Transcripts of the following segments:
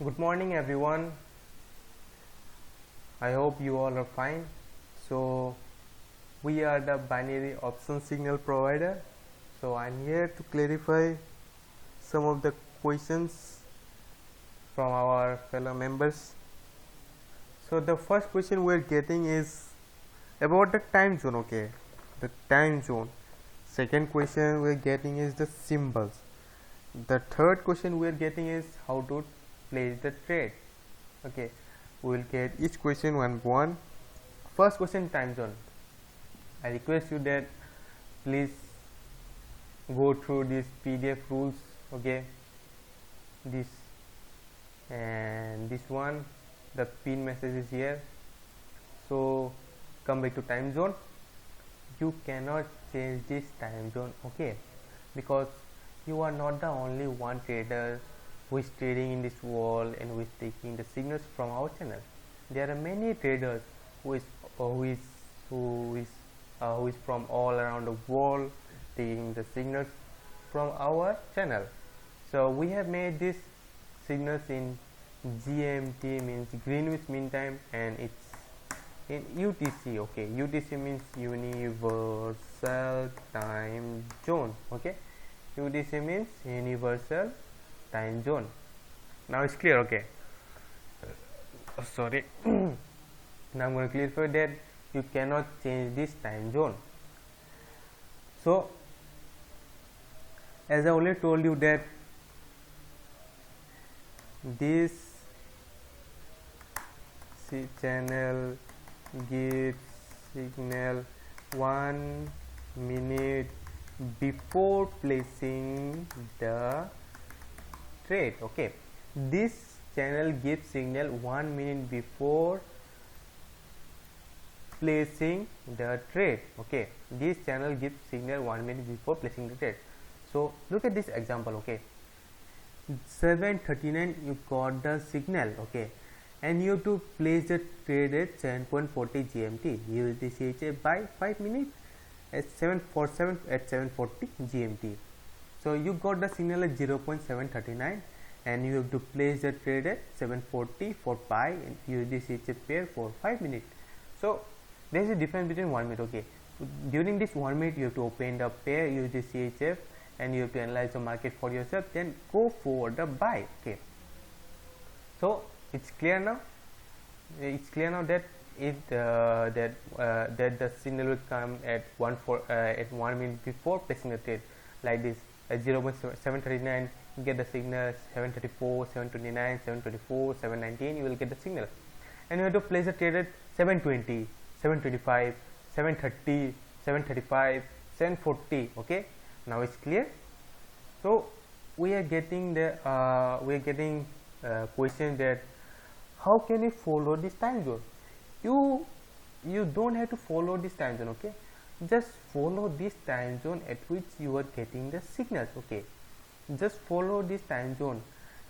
Good morning, everyone. I hope you all are fine. So, we are the binary option signal provider. So, I'm here to clarify some of the questions from our fellow members. So, the first question we're getting is about the time zone. Okay, the time zone. Second question we're getting is the symbols. The third question we're getting is how to place the trade. Okay, we will get each question one by one. First question, time zone. I request you that please go through these PDF rules. Okay, this and this one, the pin message is here. So come back to time zone. You cannot change this time zone, okay, because you are not the only one trader who is trading in this world and who is taking the signals from our channel. There are many traders who is from all around the world taking the signals from our channel. So we have made these signals in GMT, means Greenwich Mean Time, and it's in UTC. Okay, UTC means Universal Time Zone. Okay, UTC means Universal Time Zone. Now it's clear. Okay, sorry. Now I'm going to clarify that you cannot change this time zone. So as I already told you that this channel gives signal 1 minute before placing the trade. Okay, this channel gives signal 1 minute before placing the trade. Okay, this channel gives signal 1 minute before placing the trade. So look at this example. Okay, 7:39 you got the signal. Okay, and you have to place the trade at 7:40 GMT. Use the CHA by 5 minutes at 7:47 at 7:40 GMT. So you got the signal at 0.739 and you have to place the trade at 7:40 for pi and use the CHA pair for 5 minutes. So there is a difference between 1 minute. Okay, during this 1 minute you have to open the pair, use the CHF, and you have to analyze the market for yourself, then go for the buy. Okay, so it's clear now. It's clear now that if that the signal will come at 1 minute before placing the trade, like this at 0.739 you get the signal, 734, 729, 724, 719 you will get the signal, and you have to place the trade at 720, 725, 730, 735, 740. Okay, now it's clear. So we are getting the question that how can you follow this time zone. You don't have to follow this time zone. Okay, just follow this time zone at which you are getting the signals. Okay, just follow this time zone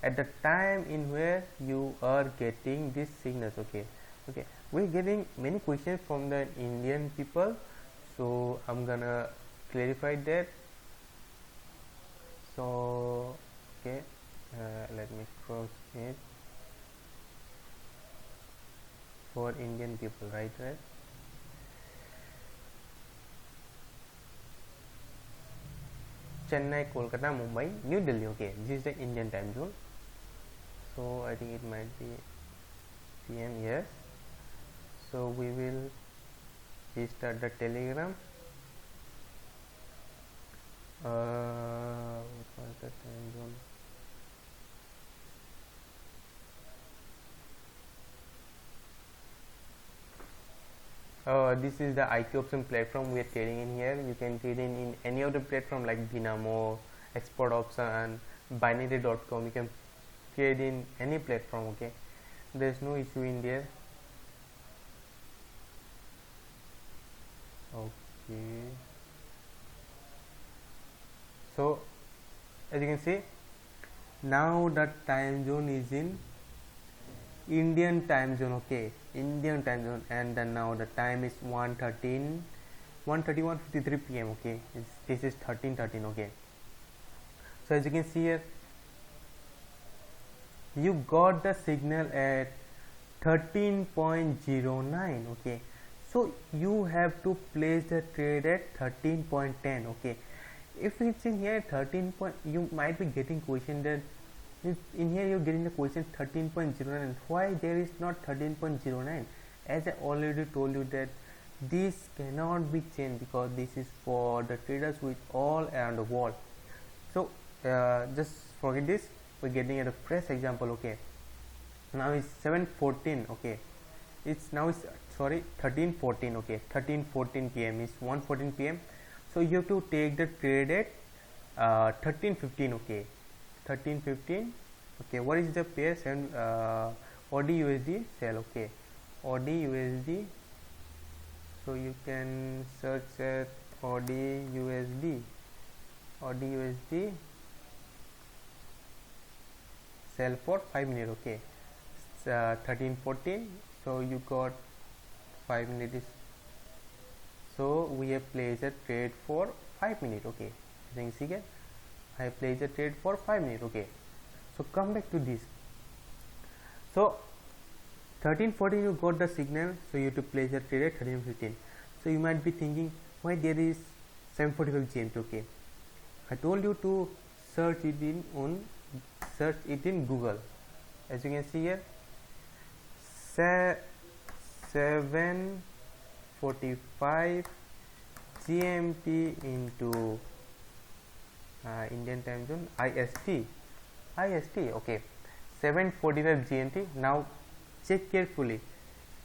at the time in where you are getting these signals. Okay, we're getting many questions from the Indian people, so I'm gonna clarify that. So okay, let me cross it for Indian people, right? Chennai, Kolkata, Mumbai, New Delhi. Okay, this is the Indian time zone. So I think it might be PM. Yes. So we will restart the Telegram. What was the time zone? This is the IQ option platform we are trading in here. You can trade in any of the platform like Dynamo, Export Option, Binary.com. You can trade in any platform. Okay, there's no issue in there. Okay, so as you can see, now the time zone is in Indian time zone. Okay, Indian time zone, and then now the time is 1:31:53 PM. Okay, this is 13:13. Okay, so as you can see here, you got the signal at 13.09. okay, so you have to place the trade at 13.10. okay, if it's in here 13 point, you might be getting question that in here you're getting the question 13.09. why there is not 13.09? as I already told you that this cannot be changed because this is for the traders with all around the world. So just forget this, we're getting at a fresh example. okay, now it's 7:14. okay, it's now it's sorry 13:14. okay, 13:14 p.m. is 1:14 p.m. so you have to take the trade at 13:15. okay, 13:15. okay, what is the pair? AUD USD sell. okay, AUD USD, so you can search at AUD USD sell for 5 minutes. okay, 13:14, so you got 5 minutes, so we have placed a trade for 5 minutes. okay, you can see here I placed a trade for 5 minutes. okay, so come back to this. So 13:14 you got the signal, so you have to place a trade at 13:15. so you might be thinking why there is 7:45 GMT. okay, I told you to search it in Google. as you can see here 7:45 GMT into Indian time zone IST. okay, 7:45 GMT. now check carefully,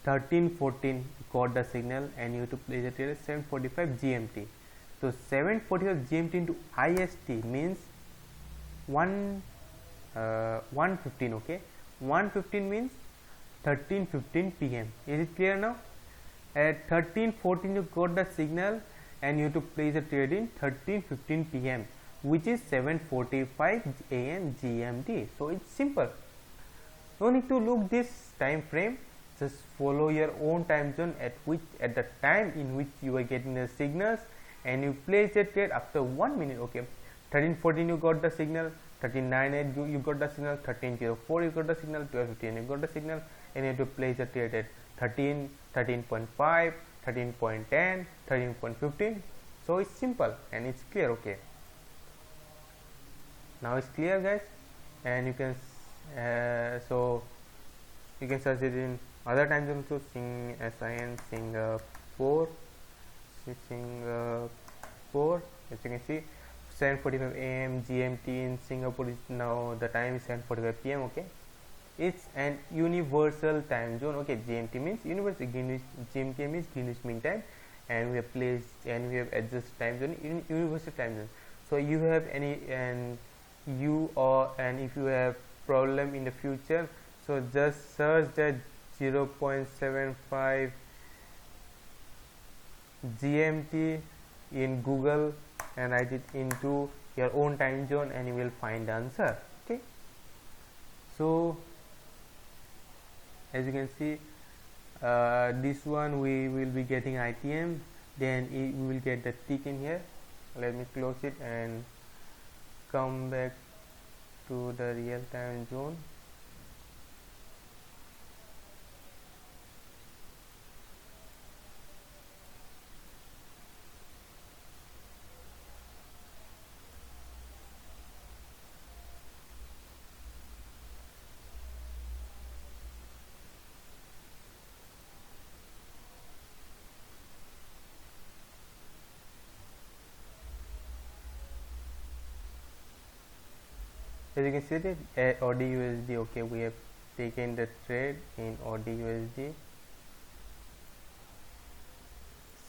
13:14 got the signal and you have to place it at 7:45 GMT. so 7:45 GMT into IST means 1:15. okay, 1:15 means 13:15 p.m. is it clear now? At 13:14 you got the signal and you have to place a trade in 13:15 p.m. which is 7:45 a.m. GMT. so it's simple, no need to look this time frame, just follow your own time zone at the time in which you are getting the signals and you place the trade after 1 minute. okay, 13:14 you got the signal, 13:09 you got the signal, 13:04 you got the signal, 12:15 you got the signal, and you have to place the trade at 13, 13.5, 13.10, 13.15. so it's simple and it's clear. okay, now it's clear guys, and you can so you can search it in other time zones. so SIN Singapore, as you can see 7:45 a.m. GMT in Singapore is now the time is 7:45 p.m. okay, it's an universal time zone. okay, GMT means universal, GMT means Greenwich Mean Time, and we have placed and we have adjusted time zone in universal time zone. so you have any and if you have problem in the future, so just search the 0.75 GMT in Google and write it into your own time zone and you will find the answer. okay, so as you can see this one we will be getting ITM, then we will get the tick in here. let me close it and come back to the real time zone. As you can see that AUD USD, okay, we have taken the trade in AUD USD.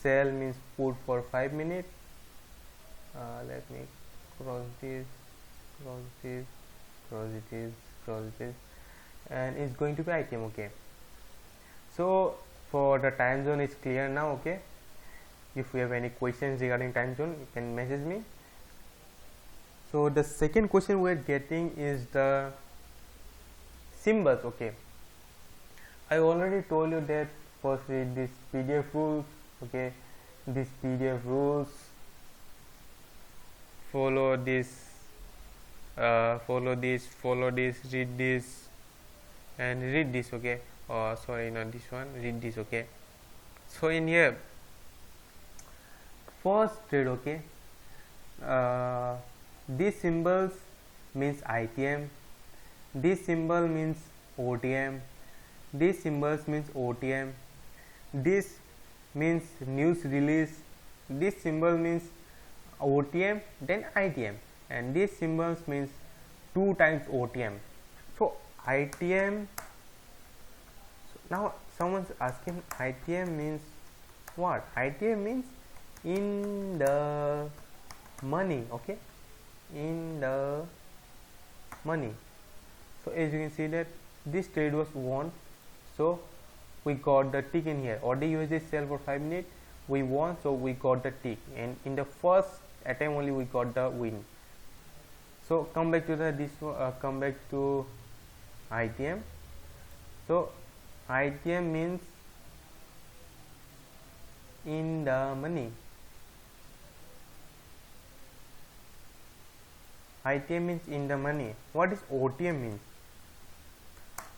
Sell means put for 5 minutes. Let me cross this, and it's going to be item. okay, so for the time zone is clear now. okay, if you have any questions regarding time zone, you can message me. So the second question we are getting is the symbols. okay, I already told you that first read this PDF rules. okay, this PDF rules, follow this, read this, and read this, okay. Sorry, not this one, read this, okay. So in here, first trade, okay, these symbols means ITM, this symbol means OTM, these symbols means OTM, this means news release, this symbol means OTM, then ITM, and these symbols means 2 times OTM. So ITM, so now someone's asking ITM means what? ITM means in the money, okay, in the money. So as you can see that this trade was won, so we got the tick in here. Order USD sell for 5 minutes, we won, so we got the tick, and in the first attempt only we got the win. So come back to the come back to ITM. So ITM means in the money. ITM means in the money. What is OTM means?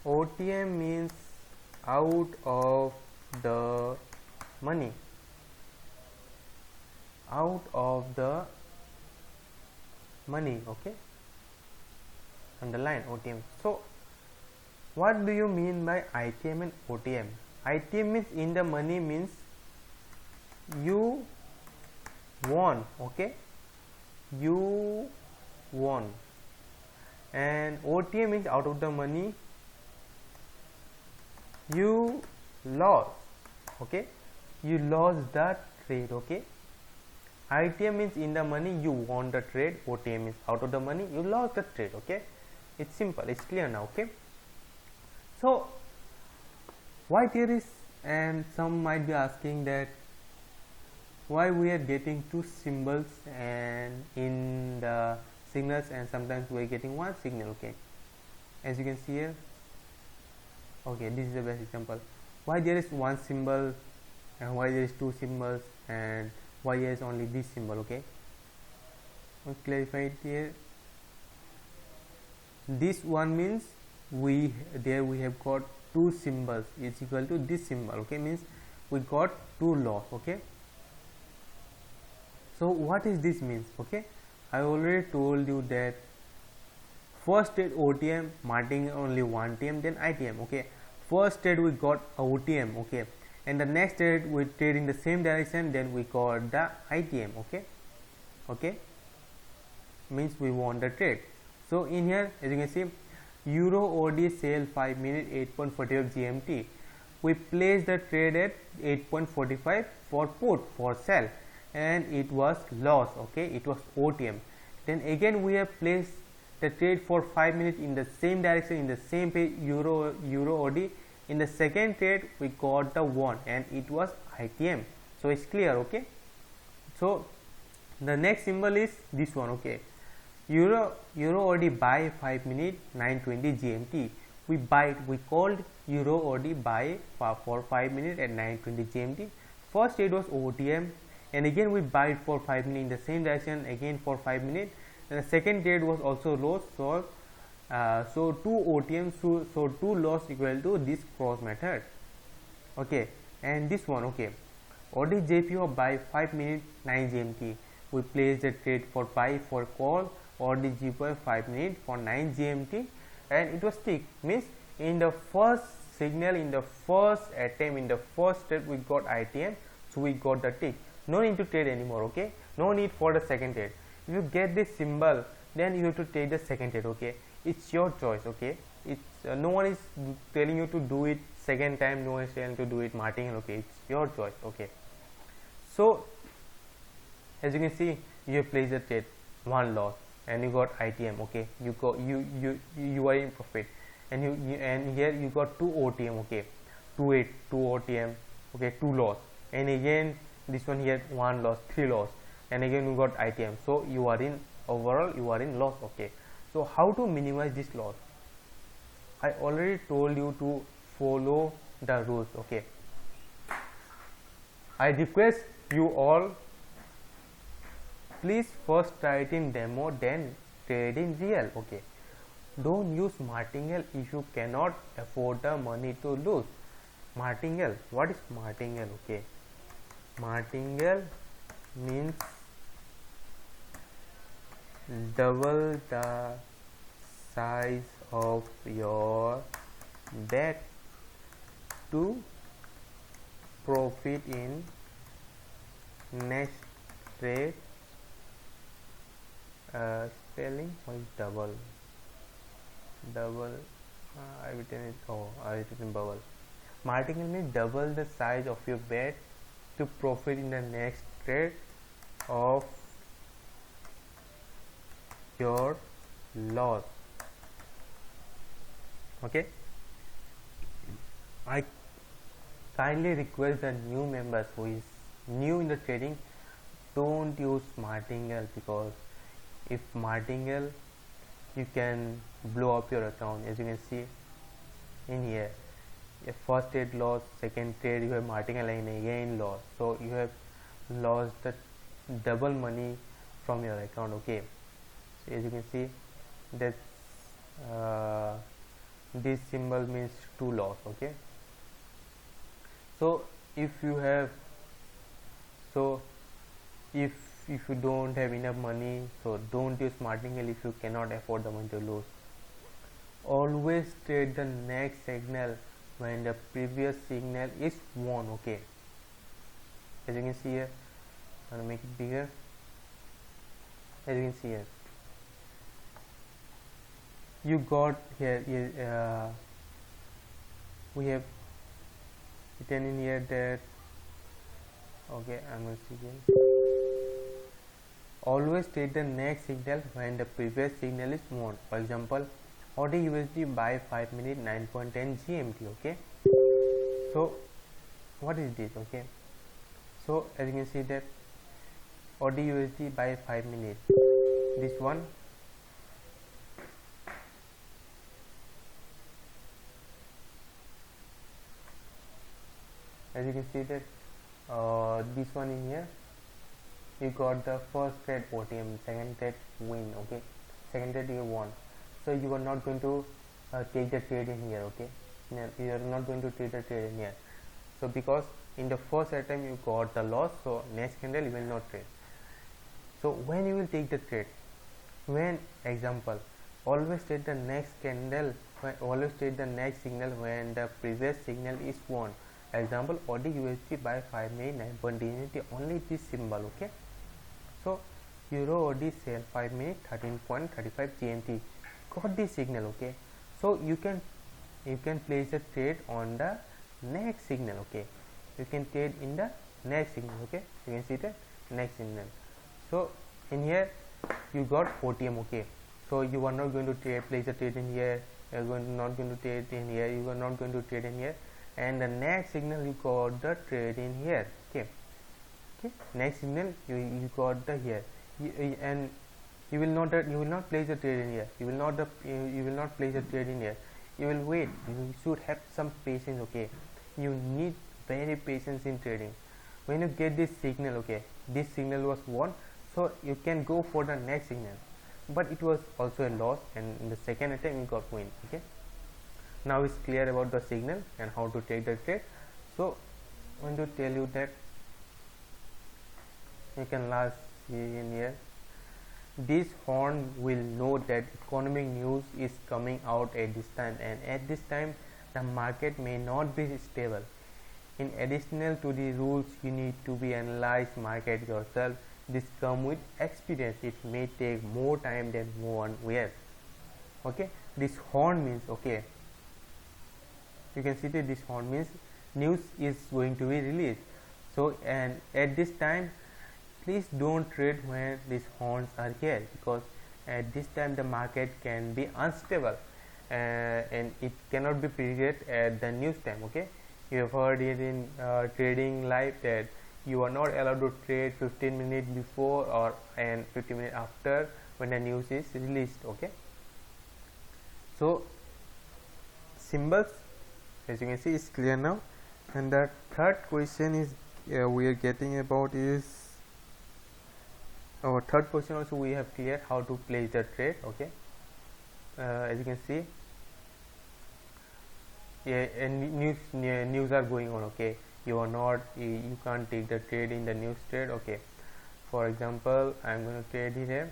OTM means out of the money. Out of the money, okay. Underline OTM. So what do you mean by ITM and OTM? ITM means in the money means you won, okay, you won, and OTM means out of the money you lost, okay, you lost the trade, okay. ITM means in the money you won the trade, OTM means out of the money you lost the trade, okay. It's simple, it's clear now, okay. So why there is, and some might be asking that why we are getting 2 symbols and in the signals, and sometimes we are getting 1 signal, okay. As you can see here, okay, this is the best example. Why there is 1 symbol and why there is 2 symbols and why there is only this symbol, okay. We'll clarify it here. This one means we have got 2 symbols is equal to this symbol, okay, means we got 2 loss, okay. So what is this means, okay. I already told you that first trade OTM, marking only 1 TM, then ITM, okay. First trade we got OTM, okay, and the next trade we trade in the same direction, then we got the ITM, okay, okay, means we won the trade. So in here, as you can see, Euro OD sale 5 minute 8.45 GMT, we placed the trade at 8.45 for put for sell, and it was loss, okay, it was OTM. Then again we have placed the trade for 5 minutes in the same direction, in the same page, Euro OD. In the second trade we got the 1 and it was ITM. So it's clear, okay. So the next symbol is this one, okay, Euro OD buy 5 minute 9:20 GMT. We buy it, we called Euro OD buy for 5 minutes at 9:20 GMT. First trade was OTM, and again we buy it for 5 minutes in the same direction, again for 5 minutes, and the second trade was also loss, so 2 OTM, so 2 loss equal to this cross method, okay. And this one, okay, OD JPO buy 5 minutes 9 GMT, we place the trade for buy for call OD JPO 5 minutes for 9 GMT, and it was tick, means in the first signal, in the first attempt, in the first trade we got ITM, so we got the tick, no need to trade anymore, okay, no need for the second trade. If you get this symbol, then you have to take the second trade, okay. It's your choice, okay. It's no one is telling you to do it second time, no one is telling to do it martingale, okay. It's your choice, okay. So as you can see, you have placed the trade, 1 loss, and you got ITM, okay. You are in profit, and and here you got 2 OTM, okay, 2 OTM, okay, 2 loss, and again this one here 1 loss, 3 loss, and again you got ITM. So you are in overall, you are in loss, okay. So how to minimize this loss? I already told you to follow the rules, okay. I request you all, please first try it in demo, then trade in real, okay. Don't use martingale if you cannot afford the money to lose. Martingale, what is martingale? Okay, martingale means double the size of your bet to profit in next trade. Spelling what is double? Double. I written it. Oh, I written bubble. Martingale means double the size of your bet to profit in the next trade of your loss. Okay, I kindly request the new members who is new in the trading, don't use martingale, because if martingale you can blow up your account. As you can see in here, if first trade loss, second trade you have martingale and again loss, so you have lost the double money from your account. Okay, so as you can see that this symbol means two loss. Okay, so if you have, so if you don't have enough money, so don't use martingale if you cannot afford the money to lose. Always trade the next signal when the previous signal is won. Okay, as you can see here, I'm gonna make it bigger. As you can see here, you got here we have written in here that, okay, I'm going to see again. Always take the next signal when the previous signal is won. For example, AUD USD buy 5 minute 9.10 GMT. Okay, so what is this? Okay, so as you can see that AUD USD buy 5 minutes, this one, as you can see that this one in here, you got the first trade OTM, second trade win. Okay, second trade you won, so you are not going to take the trade in here. Okay, you are not going to take the trade in here, so because in the first attempt you got the loss, so next candle you will not trade. So when you will take the trade, when example, always take the next candle, always take the next signal when the previous signal is won. Example, AUD USD by 5 minute 9.20, only this symbol. Okay, so Euro AUD sell 5 minute 13.35 GMT, got this signal. Okay, so you can place a trade on the next signal. Okay, you can trade in the next signal. Okay, you can see the next signal. So in here you got OTM. Okay, so you are not going to place a trade in here, you are not going to trade in here, you are not going to trade in here, and the next signal you got the trade in here. Okay, next signal you got the here, and you will not place a trade in here, you will not place a trade in here, you will wait, you should have some patience. Okay, you need very patience in trading. When you get this signal, okay, this signal was won, so you can go for the next signal, but it was also a loss, and in the second attempt you got win. Okay, now it's clear about the signal and how to take the trade. So I'm going to tell you that you can last in here, this horn will know that economic news is coming out at this time, and at this time the market may not be stable. In addition to the rules, you need to be analyze market yourself. This come with experience, it may take more time than one year. Okay, this horn means, okay, you can see that this horn means news is going to be released. So, and at this time please don't trade when these horns are here, because at this time the market can be unstable, and it cannot be predicted at the news time. Okay, you have heard it in trading live that you are not allowed to trade 15 minutes before or and 15 minutes after when the news is released. Okay, so symbols, as you can see, is clear now. And the third question is we are getting about is our third question also we have cleared how to place the trade. Okay, as you can see, yeah, and news are going on. Okay, you are not, you can't take the trade in the news trade. Okay, for example, I'm going to trade here.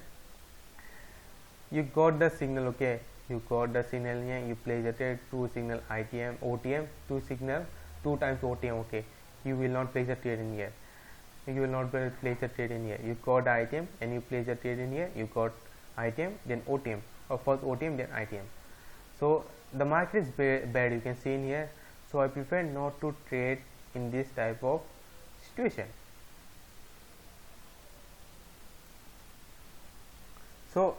You got the signal. Okay, you got the signal here, you place the trade, two signal ITM OTM, two signal, two times OTM. Okay, you will not place the trade in here, you will not place the trade in here. You got the ITM and you place the trade in here, you got ITM then OTM, or first OTM then ITM. So the market is bad, you can see in here. So I prefer not to trade in this type of situation. So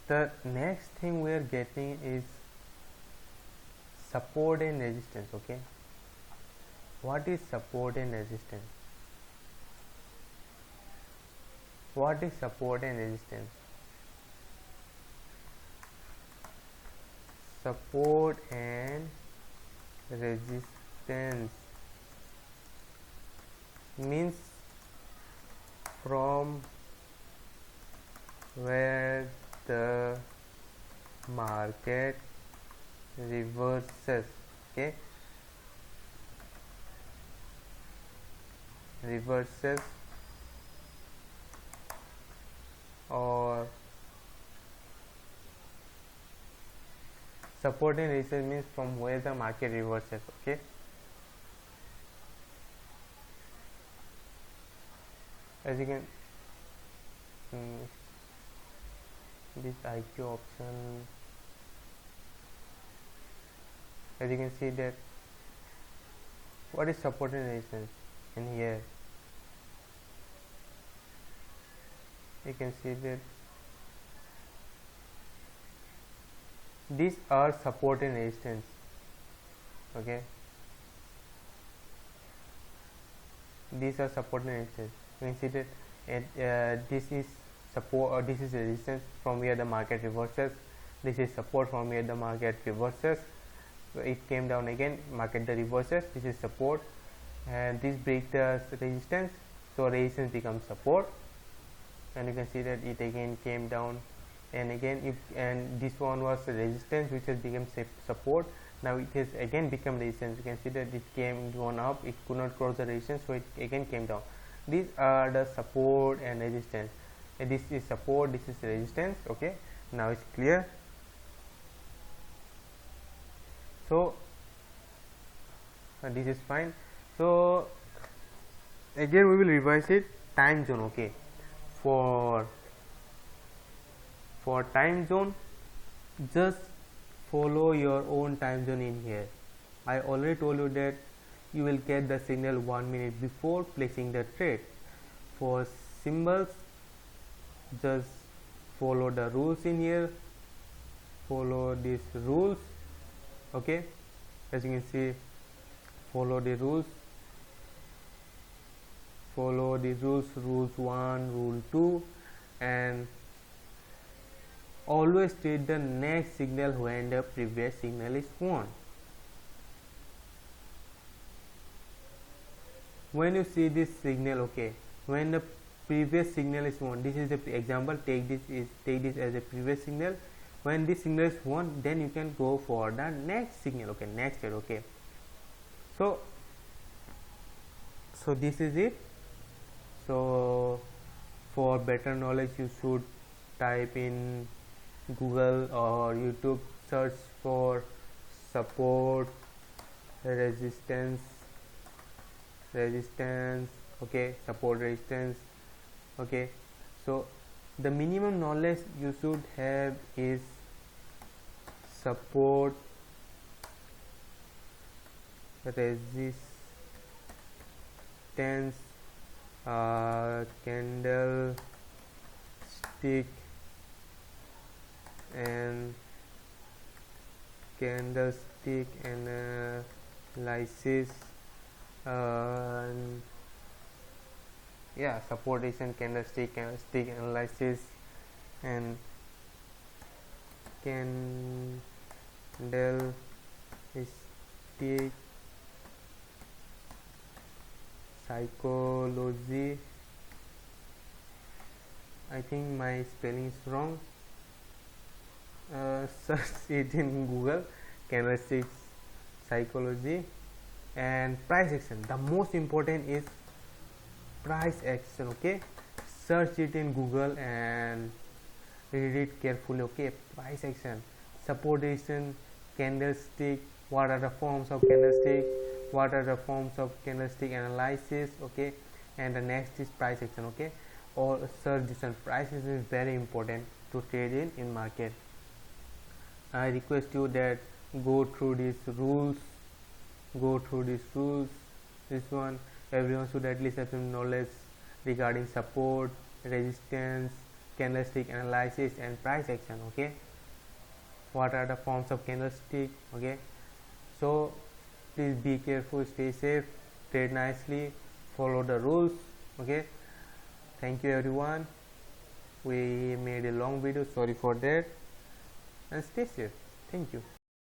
the next thing we are getting is support and resistance. Okay, what is support and resistance? What is support and resistance? Support and resistance means from where the market reverses. Okay, reverses, or support and resistance means from where the market reverses. Okay, as you can this IQ option, as you can see that what is support and resistance in here, you can see that these are support and resistance. Okay, these are support and resistance. You can see that this is support, or this is resistance from where the market reverses, this is support from where the market reverses. So it came down again, market the reverses, this is support, and this breaks the resistance, so resistance becomes support, and you can see that it again came down, and again and this one was resistance which has become support. Now it has again become resistance. You can see that it came gone up, it could not cross the resistance, so it again came down. These are the support and resistance. And this is support, this is resistance. Okay, now it's clear. So this is fine. So again we will revise it. Time zone. Okay, for time zone, just follow your own time zone in here. I already told you that you will get the signal 1 minute before placing the trade. For symbols, just follow the rules in here, follow these rules. Okay, as you can see, follow the rules, rules 1, rule 2, and always trade the next signal when the previous signal is won. When you see this signal, okay, when the previous signal is won, this is the example, take this as a previous signal. When this signal is won, then you can go for the next signal. Okay, next trade. Okay, so this is it. So for better knowledge, you should type in Google or YouTube, search for support, resistance. Okay, support, resistance. Okay, so the minimum knowledge you should have is support, resistance, candlestick, and analysis, yeah, support, resistance, candlestick analysis, and candlestick psychology. I think my spelling is wrong. search it in Google, candlesticks psychology and price action. The most important is price action. Okay, search it in Google and read it carefully. Okay, price action, support action, candlestick, what are the forms of candlestick, what are the forms of candlestick analysis. Okay, and the next is price action. Okay, or search this one. Price action is very important to trade in market. I request you that go through these rules, this one. Everyone should at least have some knowledge regarding support, resistance, candlestick analysis and price action. Okay, what are the forms of candlestick. Okay, so please be careful, stay safe, trade nicely, follow the rules. Okay, thank you everyone. We made a long video, sorry for that, and stay safe. Thank you.